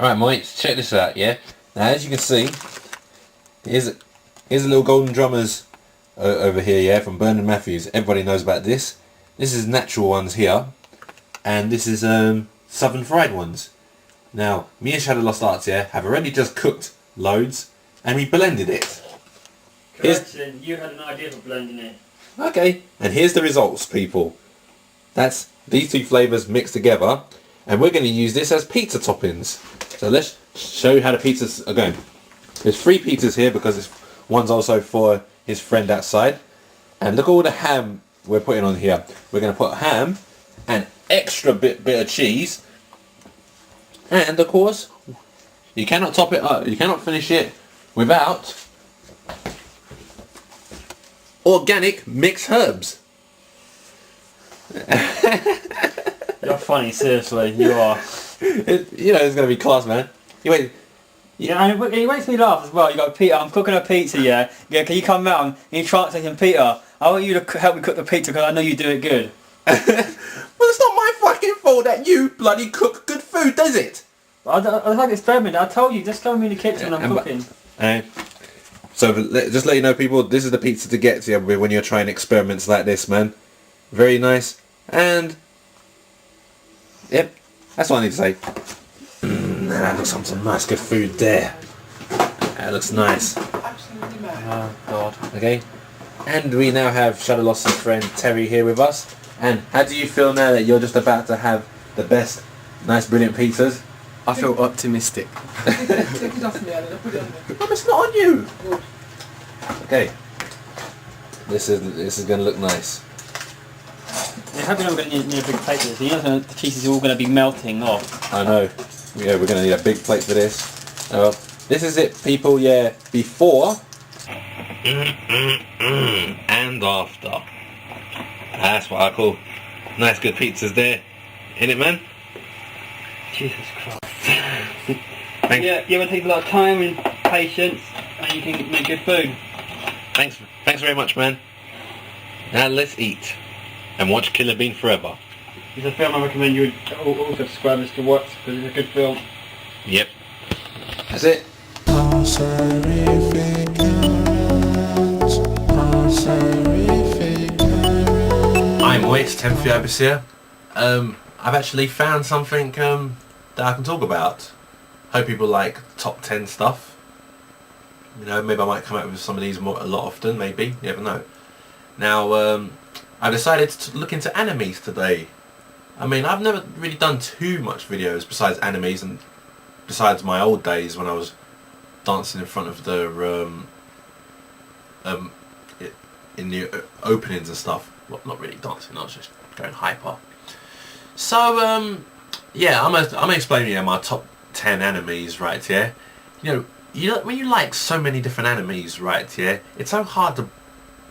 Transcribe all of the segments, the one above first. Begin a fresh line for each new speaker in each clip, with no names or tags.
Alright mates, check this out, yeah? Now as you can see, here's a little Golden Drummers over here, yeah, from Bernard Matthews. Everybody knows about this. This is natural ones here, and this is Southern fried ones. Now, me and Shadow Lost Arts, yeah, have already just cooked loads, and we blended it.
Correction, you had an idea for blending it.
Okay, and here's the results, people. That's these two flavours mixed together, and we're going to use this as pizza toppings. So let's show you how the pizzas are going. There's 3 pizzas here because one's also for his friend outside. And look at all the ham we're putting on here. We're going to put ham and extra bit of cheese. And of course, you cannot top it up. You cannot finish it without organic mixed herbs.
You're funny, seriously, you are.
You know it's going to be class, man. You wait.
Yeah, and it makes me laugh as well. You got Peter, I'm cooking a pizza, yeah? Yeah, can you come round and you translating Peter? I want you to help me cook the pizza because I know you do it good.
Well, it's not my fucking fault that you bloody cook good food, does it?
I like to experiment. I told you, just go in the kitchen when I'm cooking.
So just let you know, people, this is the pizza to get to when you're trying experiments like this, man. Very nice. And yep, that's what I need to say. That looks like some nice good food there. That looks nice.
Absolutely mad.
Oh God.
Okay. And we now have Shadow Lost's friend Terry here with us. And how do you feel now that you're just about to have the best, nice, brilliant pizzas?
I feel optimistic.
Take it off me, Alan. Put it on me.
No, it's not on you.
Good.
Okay. This is going to look nice.
Yeah, hoping I'm going to need a big plate for this. You know the cheese is all going to be melting off.
I know. Yeah, we're going to need a big plate for this. This is it, people, yeah, before and after. That's what I call nice good pizzas there. Ain't it, man?
Jesus Christ.
Thanks.
Yeah, you take a lot of time and patience and you can make good food.
Thanks very much, man. Now let's eat and watch Killer Bean Forever.
It's a film I recommend you all subscribers to watch because it's a good film.
Yep. That's it. I'm Moist, TEMPHUiBIS here. I've actually found something that I can talk about. Hope people like top 10 stuff. You know, maybe I might come out with some of these a lot often, maybe. You never know. Now, I decided to look into animes today. I mean, I've never really done too much videos besides animes and besides my old days when I was dancing in front of the in the openings and stuff. Well, not really dancing, I was just going hyper. So yeah, I'm gonna explain to you my top 10 animes, right here. You know, when you like so many different animes, right here, it's so hard to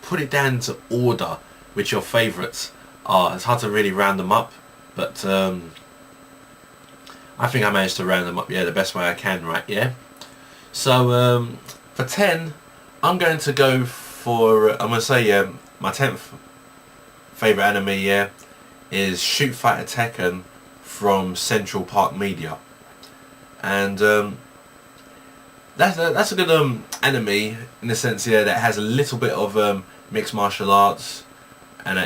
put it down into order which your favourites are. It's hard to really round them up, but I think I managed to round them up, yeah, the best way I can, right, yeah. So for 10, I'm going to go for, I'm going to say, my 10th favourite anime, yeah, is Shoot Fighter Tekken from Central Park Media. And that's a good anime in the sense, yeah, that has a little bit of mixed martial arts and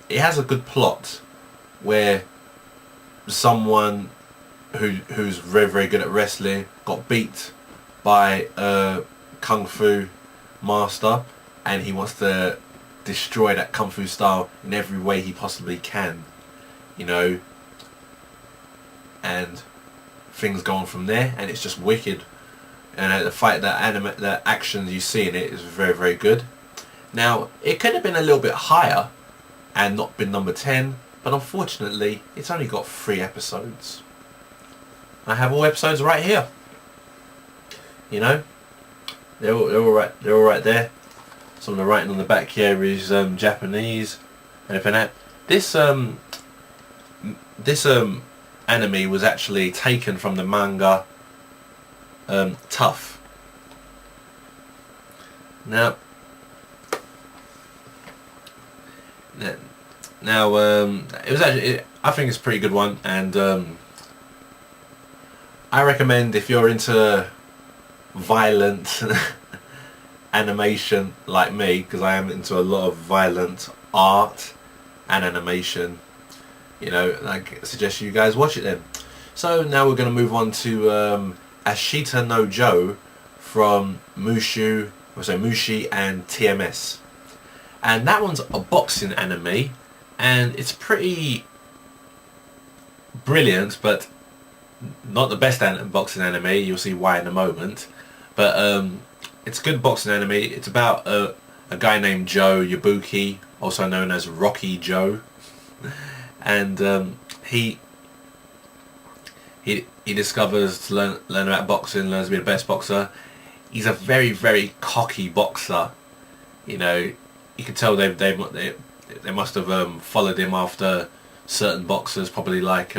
it has a good plot where someone who's very, very good at wrestling got beat by a kung fu master, and he wants to destroy that kung fu style in every way he possibly can, you know, and things go on from there, and it's just wicked. And the action you see in it is very, very good. Now, it could have been a little bit higher and not been number 10, but unfortunately it's only got 3 episodes. I have all episodes right here. You know, they're all right there. Some of the writing on the back here is Japanese and everything like that. This anime was actually taken from the manga Tough. Now it was actually, I think it's a pretty good one, and I recommend if you're into violent animation like me, because I am into a lot of violent art and animation, you know, I suggest you guys watch it then. So now we're going to move on to Ashita no Joe from Mushi and TMS. And that one's a boxing anime, and it's pretty brilliant, but not the best boxing anime. You'll see why in a moment. But it's a good boxing anime. It's about a guy named Joe Yabuki, also known as Rocky Joe, and he discovers to learn about boxing, learns to be the best boxer. He's a very, very cocky boxer. You know, you can tell they must have followed him after certain boxers, probably like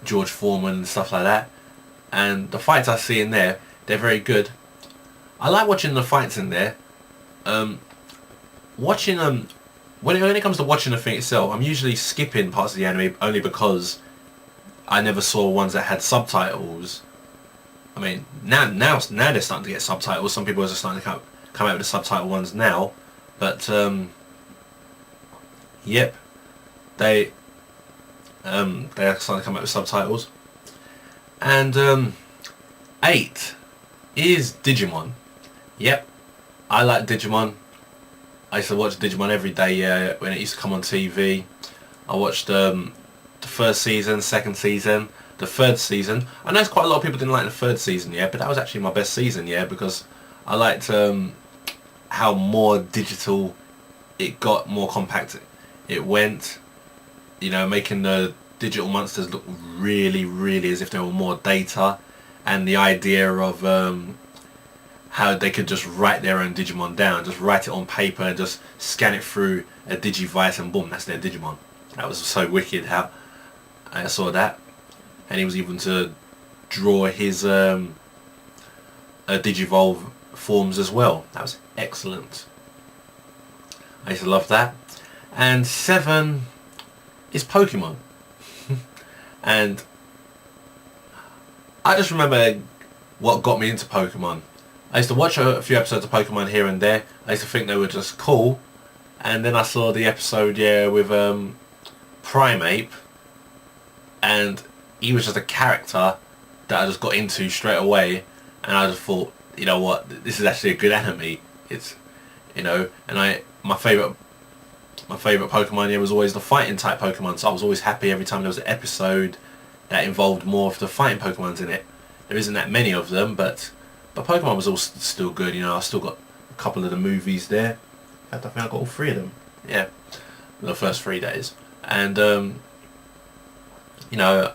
George Foreman and stuff like that. And the fights I see in there, they're very good. I like watching the fights in there. Watching when it comes to watching the thing itself, I'm usually skipping parts of the anime only because I never saw ones that had subtitles. I mean, now they're starting to get subtitles. Some people are just starting to come out with the subtitle ones now. But yep, they're starting to come out with subtitles. And 8 is Digimon. Yep, I like Digimon. I used to watch Digimon every day when it used to come on TV. I watched the first season, second season, the third season. I know quite a lot of people didn't like the third season, yeah, but that was actually my best season, yeah, because I liked how more digital it got, more compact it went, you know, making the digital monsters look really, really as if they were more data, and the idea of how they could just write their own Digimon down, just write it on paper and just scan it through a Digivice and boom, that's their Digimon. That was so wicked how I saw that. And he was even to draw his Digivolve forms as well. That was excellent. I used to love that. And 7 is Pokemon. And I just remember what got me into Pokemon. I used to watch a few episodes of Pokemon here and there. I used to think they were just cool. And then I saw the episode, yeah, with Primeape. And he was just a character that I just got into straight away. And I just thought, you know what, this is actually a good anime. It's, you know, and my favourite Pokemon here was always the fighting type Pokemon. So I was always happy every time there was an episode that involved more of the fighting Pokemons in it. There isn't that many of them, but Pokemon was all still good. You know, I still got a couple of the movies there. In fact, I think I got all 3 of them. Yeah, the first 3 days. And you know,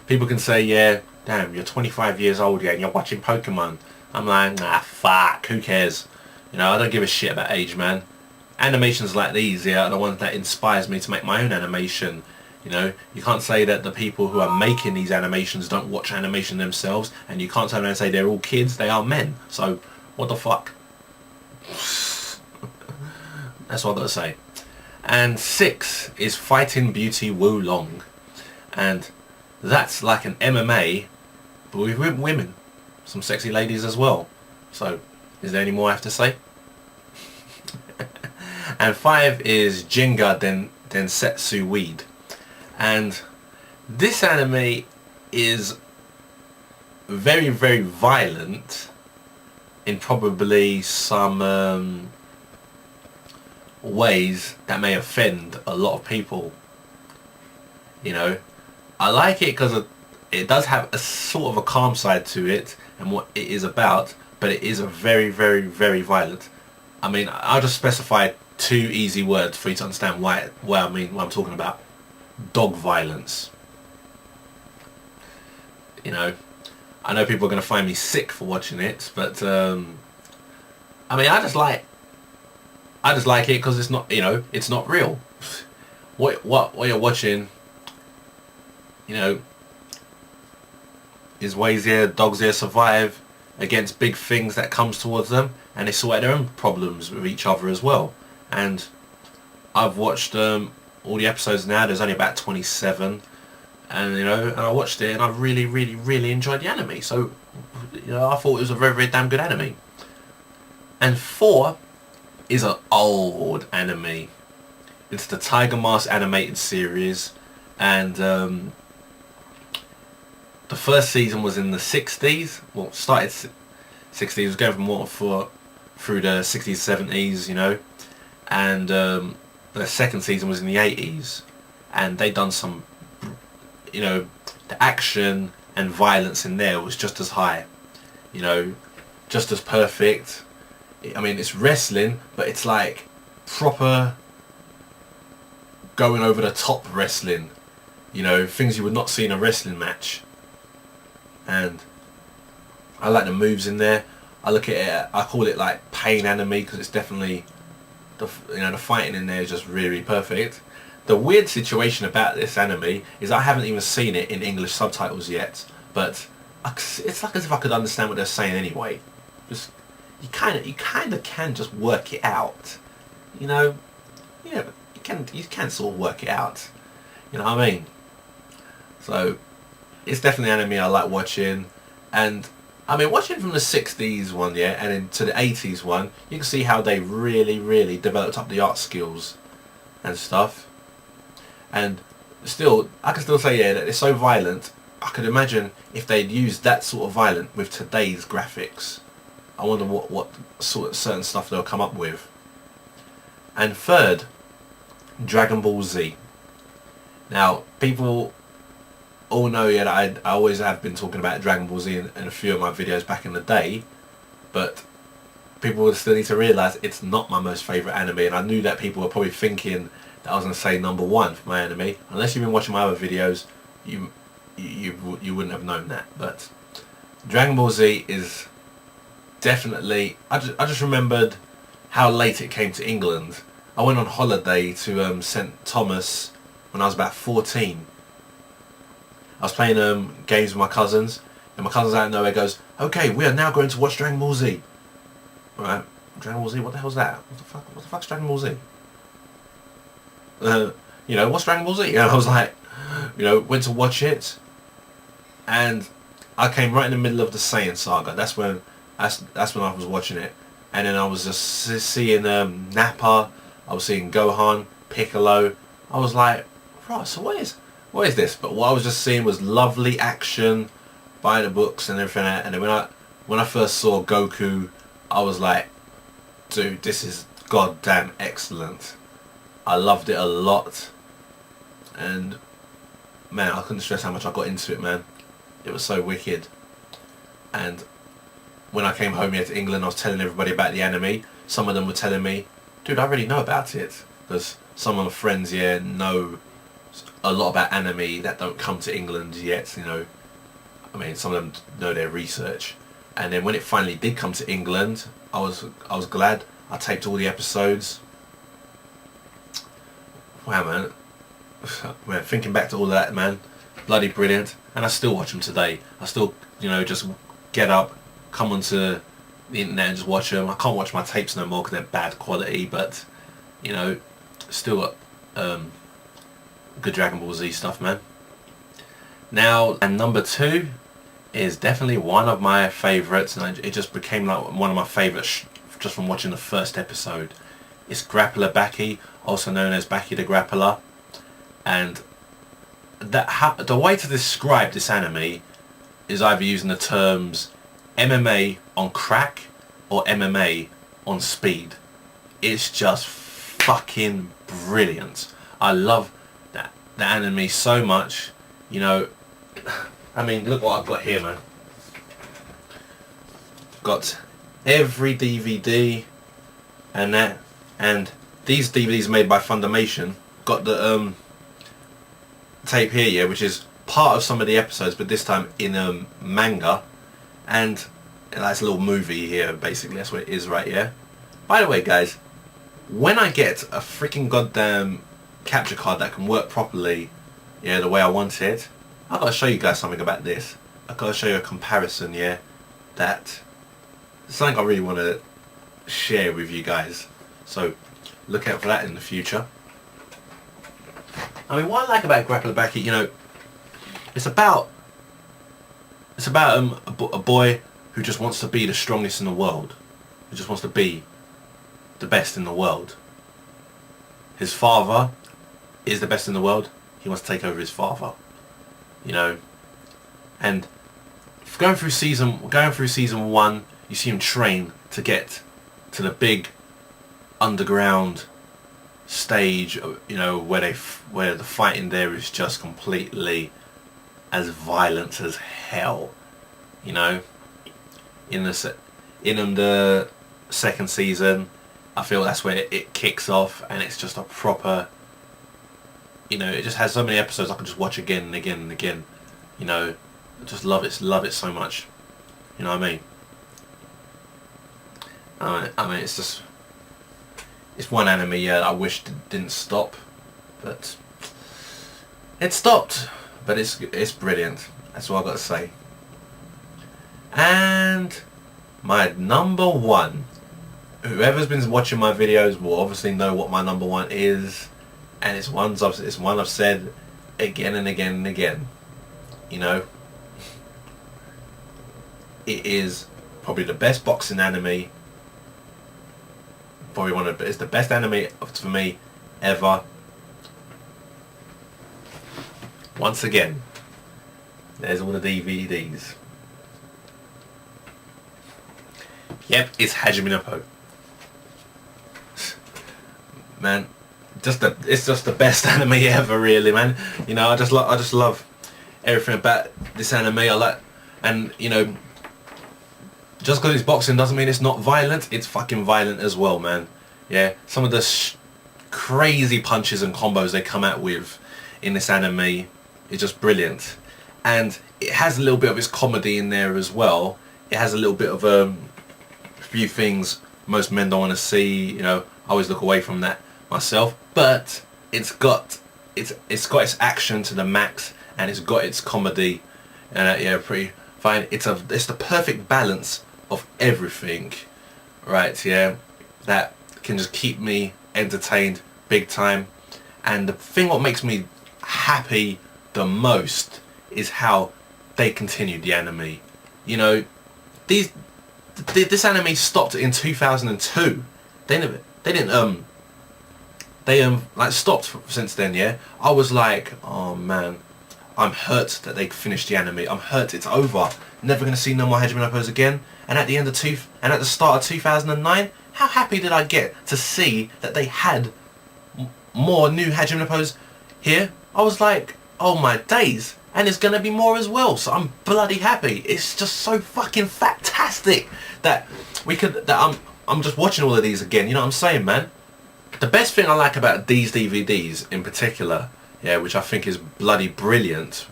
people can say, yeah, damn, you're 25 years old, yeah, and you're watching Pokemon. I'm like, nah, fuck, who cares? You know, I don't give a shit about age, man. Animations like these, yeah, are the ones that inspires me to make my own animation. You know, you can't say that the people who are making these animations don't watch animation themselves, and you can't turn around and say they're all kids, they are men. So, what the fuck? That's what I've got to say. And 6 is Fighting Beauty Wulong. And that's like an MMA, but with women. Some sexy ladies as well. So, is there any more I have to say? And 5 is Jinga Densetsu Weed. And this anime is very, very violent in probably some ways that may offend a lot of people. You know, I like it because it does have a sort of a calm side to it and what it is about, but it is a very, very, very violent. I mean, I'll just specify 2 easy words for you to understand what I'm talking about. Dog violence. You know, I know people are going to find me sick for watching it, but I mean, I just like it because it's not, you know, it's not real. What you're watching, you know, is ways here dogs here survive against big things that comes towards them, and they sort out their own problems with each other as well. And I've watched all the episodes now. There's only about 27. and and I watched it, and I really, really, really enjoyed the anime. So, I thought it was a very, very damn good anime. And 4 is an old anime. It's the Tiger Mask animated series, and the first season was in the 60s. Well, started 60s, was going from waterfall through the 60s, 70s, and the second season was in the 80s, and they done some, the action and violence in there was just as high, just as perfect. I mean, it's wrestling, but it's like proper going over the top wrestling, things you would not see in a wrestling match. And I like the moves in there. I look at it, I call it like pain anime, because it's definitely the fighting in there is just really perfect. The weird situation about this anime is I haven't even seen it in English subtitles yet, but it's like as if I could understand what they're saying anyway. Just you kind of can just work it out, yeah, but you can sort of work it out, you know what I mean? So it's definitely an anime I like watching. And I mean, watching from the 60s one, yeah, and into the 80s one, you can see how they really, really developed up the art skills and stuff. And still, I can still say, yeah, that it's so violent. I could imagine if they'd used that sort of violence with today's graphics. I wonder what sort of certain stuff they'll come up with. And third, Dragon Ball Z. Now, people all know, yeah, that I always have been talking about Dragon Ball Z in a few of my videos back in the day, but people still need to realise it's not my most favourite anime, and I knew that people were probably thinking that I was going to say number 1 for my anime. Unless you've been watching my other videos, you wouldn't have known that. But Dragon Ball Z is definitely, I just remembered how late it came to England. I went on holiday to St Thomas when I was about 14. I was playing games with my cousins, and my cousins out of nowhere goes, "Okay, we are now going to watch Dragon Ball Z." Alright, Dragon Ball Z, what the hell's that? What the fuck's Dragon Ball Z? What's Dragon Ball Z? And I was like, went to watch it, and I came right in the middle of the Saiyan saga. That's when I was watching it, and then I was just seeing Nappa. I was seeing Gohan, Piccolo. I was like, right, so what is this? But what I was just seeing was lovely action, by the books and everything. And then when I first saw Goku, I was like, dude, this is goddamn excellent. I loved it a lot, and man, I couldn't stress how much I got into it, man. It was so wicked. And when I came home here to England, I was telling everybody about the anime. Some of them were telling me, dude, I already know about it, because some of my friends here know a lot about anime that don't come to England yet. I mean, some of them know their research. And then when it finally did come to England, I was glad. I taped all the episodes. Wow, man. Man, thinking back to all of that, man, bloody brilliant. And I still watch them today. I still, just get up, come onto the internet and just watch them. I can't watch my tapes no more because they're bad quality, but, still good Dragon Ball Z stuff, man. Now, and number 2 is definitely one of my favourites, and it just became like one of my favourites just from watching the first episode. It's Grappler Baki, also known as Baki the Grappler. And the way to describe this anime is either using the terms MMA on crack or MMA on speed. It's just fucking brilliant. I love the anime so much. I mean, look what I've got here, man. Got every DVD and that, and these DVDs made by Funimation. Got the tape here, yeah, which is part of some of the episodes, but this time in manga, and that's a little movie here. Basically, that's what it is, right? Yeah. By the way, guys, when I get a freaking goddamn capture card that can work properly, yeah, the way I want it, I've got to show you guys something about this. I've got to show you a comparison, yeah, that something I really want to share with you guys. So look out for that in the future. I mean, what I like about Grappler Baki, It's about a boy who just wants to be the strongest in the world. Who just wants to be the best in the world. His father is the best in the world. He wants to take over his father. You know, and going through season 1, you see him train to get to the big underground stage. You know, where the fighting there is just completely as violent as hell. You know, in the second season, I feel that's where it kicks off, and it's just a proper. You know, it just has so many episodes I can just watch again and again and again. You know, I just love it so much. You know what I mean? I mean, it's one anime, yeah, I wish didn't stop, but it stopped. But it's brilliant. That's all I got to say. And my number one. Whoever's been watching my videos will obviously know what my number one is. And it's one I've said again and again and again. You know, it is probably the best boxing anime. It's the best anime for me ever. Once again, there's all the DVDs. Yep, it's Hajime no Ippo. Man. It's just the best anime ever, really, man. You know, I just love everything about this anime. I like, and you know, just because it's boxing doesn't mean it's not violent. It's fucking violent as well, man. Yeah, some of the crazy punches and combos they come out with in this anime is just brilliant, and it has a little bit of its comedy in there as well. It has a little bit of a few things most men don't want to see. You know, I always look away from that myself, but it's got its action to the max, and it's got its comedy, and yeah, pretty fine. It's the perfect balance of everything, right? Yeah, that can just keep me entertained big time. And the thing what makes me happy the most is how they continued the anime. You know, this anime stopped in 2002. They like stopped since then. Yeah, I was like, oh man, I'm hurt that they finished the anime. I'm hurt it's over. Never gonna see no more Hajime no Ippos again. And at the start of 2009, how happy did I get to see that they had more new Hajime no Ippos here? I was like, oh my days, and there's gonna be more as well. So I'm bloody happy. It's just so fucking fantastic that I'm just watching all of these again. You know what I'm saying, man? The best thing I like about these DVDs in particular, yeah, which I think is bloody brilliant,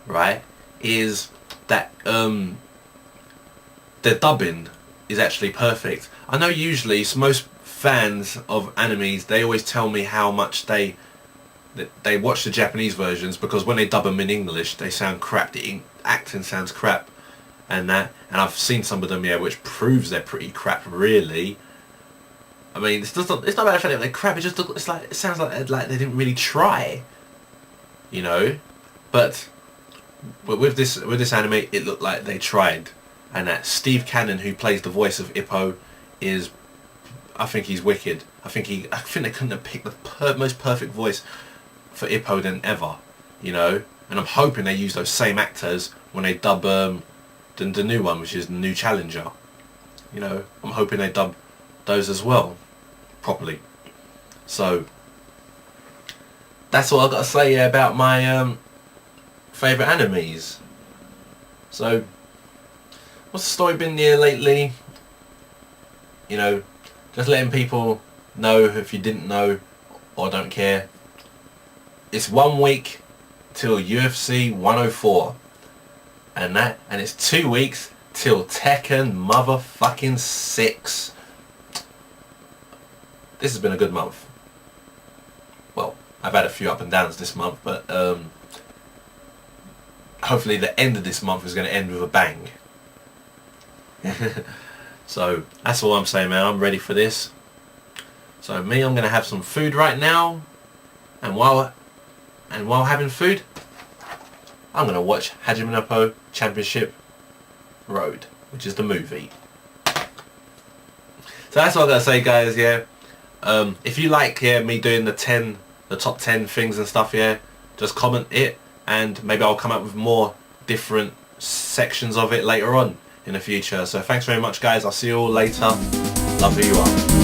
right, is that their dubbing is actually perfect. I know usually most fans of animes, they always tell me how much they watch the Japanese versions because when they dub them in English they sound crap, the acting sounds crap and I've seen some of them, yeah, which proves they're pretty crap, really. I mean, it's not about the fact that they're crap. It sounds like they didn't really try, you know. But with this anime, it looked like they tried, and that Steve Cannon, who plays the voice of Ippo, I think he's wicked. I think they couldn't have picked the most perfect voice for Ippo than ever, you know. And I'm hoping they use those same actors when they dub the new one, which is the new Challenger. You know, I'm hoping they dub those as well properly. So that's all I've got to say about my favourite animes. So what's the story been here lately? You know, just letting people know if you didn't know or don't care. It's 1 week till UFC 104 and it's 2 weeks till Tekken motherfucking 6. This has been a good month. Well, I've had a few up and downs this month, but hopefully the end of this month is going to end with a bang. So that's all I'm saying, man. I'm ready for this. So I'm going to have some food right now, and while having food, I'm going to watch Hajime no Championship Road, which is the movie. So that's what I'm going to say, guys, yeah. If you like, yeah, me doing the top 10 things and stuff, yeah, just comment it, and maybe I'll come up with more different sections of it later on in the future. So thanks very much, guys. I'll see you all later. Love who you are.